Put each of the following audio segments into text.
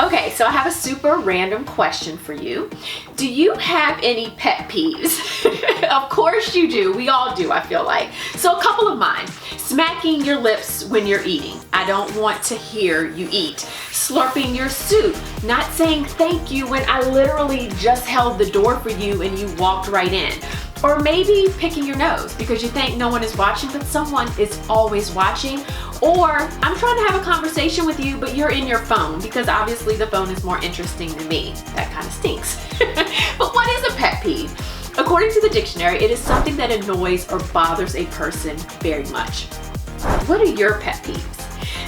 Okay, so I have a super random question for you. Do you have any pet peeves? Of course you do. We all do, I feel like. So a couple of mine. Smacking your lips when you're eating. I don't want to hear you eat. Slurping your soup. Not saying thank you when I literally just held the door for you and you walked right in. Or maybe picking your nose because you think no one is watching, but someone is always watching. Or I'm trying to have a conversation with you, but you're in your phone because obviously the phone is more interesting than me. That kind of stinks. But what is a pet peeve? According to the dictionary, it is something that annoys or bothers a person very much. What are your pet peeves?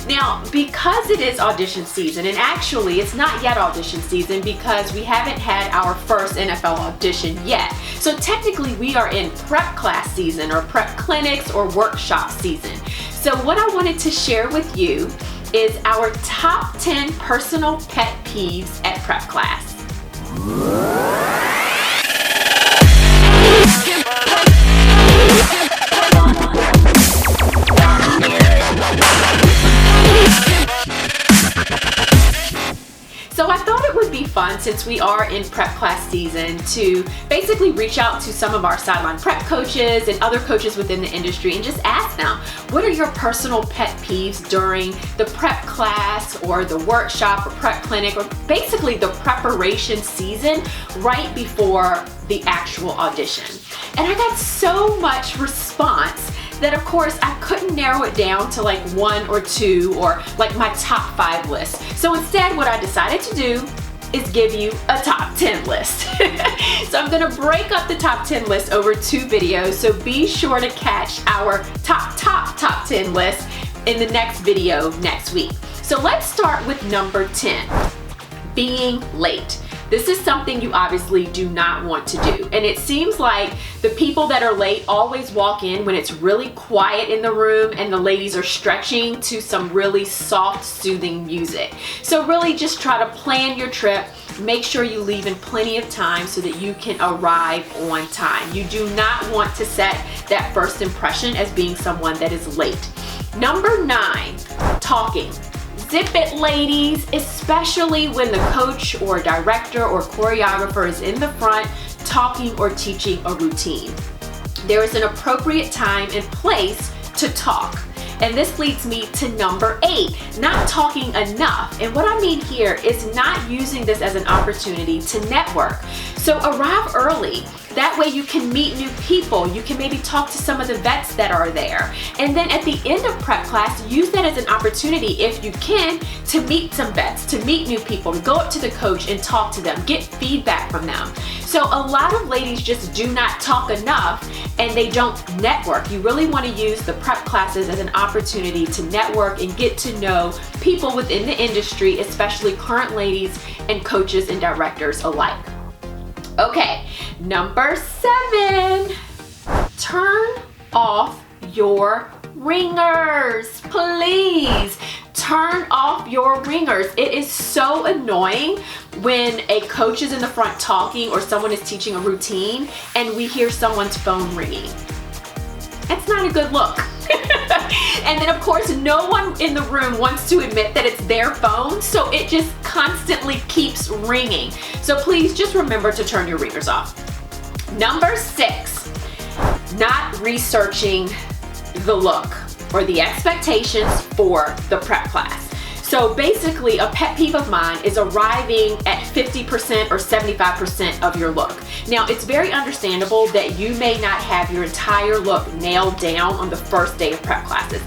Now, because it is audition season, and actually it's not yet audition season because we haven't had our first NFL audition yet. So technically we are in prep class season or prep clinics or workshop season. So what I wanted to share with you is our top 10 personal pet peeves at prep class. So I thought it would be fun, since we are in prep class season, to basically reach out to some of our sideline prep coaches and other coaches within the industry and just ask them, what are your personal pet peeves during the prep class or the workshop or prep clinic, or basically the preparation season right before the actual audition. And I got so much response that of course I couldn't narrow it down to like one or two or like my top 5 list. So instead what I decided to do is give you a top 10 list. So I'm gonna break up the top 10 list over 2 videos, so be sure to catch our top 10 list in the next video next week. So let's start with number 10, being late. This is something you obviously do not want to do. And it seems like the people that are late always walk in when it's really quiet in the room and the ladies are stretching to some really soft, soothing music. So really just try to plan your trip. Make sure you leave in plenty of time so that you can arrive on time. You do not want to set that first impression as being someone that is late. Number 9, talking. Zip it, ladies, especially when the coach or director or choreographer is in the front talking or teaching a routine. There is an appropriate time and place to talk. And this leads me to number 8, not talking enough. And what I mean here is not using this as an opportunity to network. So arrive early. That way you can meet new people. You can maybe talk to some of the vets that are there. And then at the end of prep class, use that as an opportunity, if you can, to meet some vets, to meet new people, to go up to the coach and talk to them, get feedback from them. So a lot of ladies just do not talk enough and they don't network. You really want to use the prep classes as an opportunity to network and get to know people within the industry, especially current ladies and coaches and directors alike. Okay, number 7, turn off your ringers. Please turn off your ringers. It is so annoying when a coach is in the front talking or someone is teaching a routine and we hear someone's phone ringing. That's not a good look. And then of course no one in the room wants to admit that it's their phone, so it just constantly keeps ringing. So please just remember to turn your ringers off. Number 6, not researching the look or the expectations for the prep class. So basically a pet peeve of mine is arriving at 50% or 75% of your look. Now it's very understandable that you may not have your entire look nailed down on the first day of prep classes.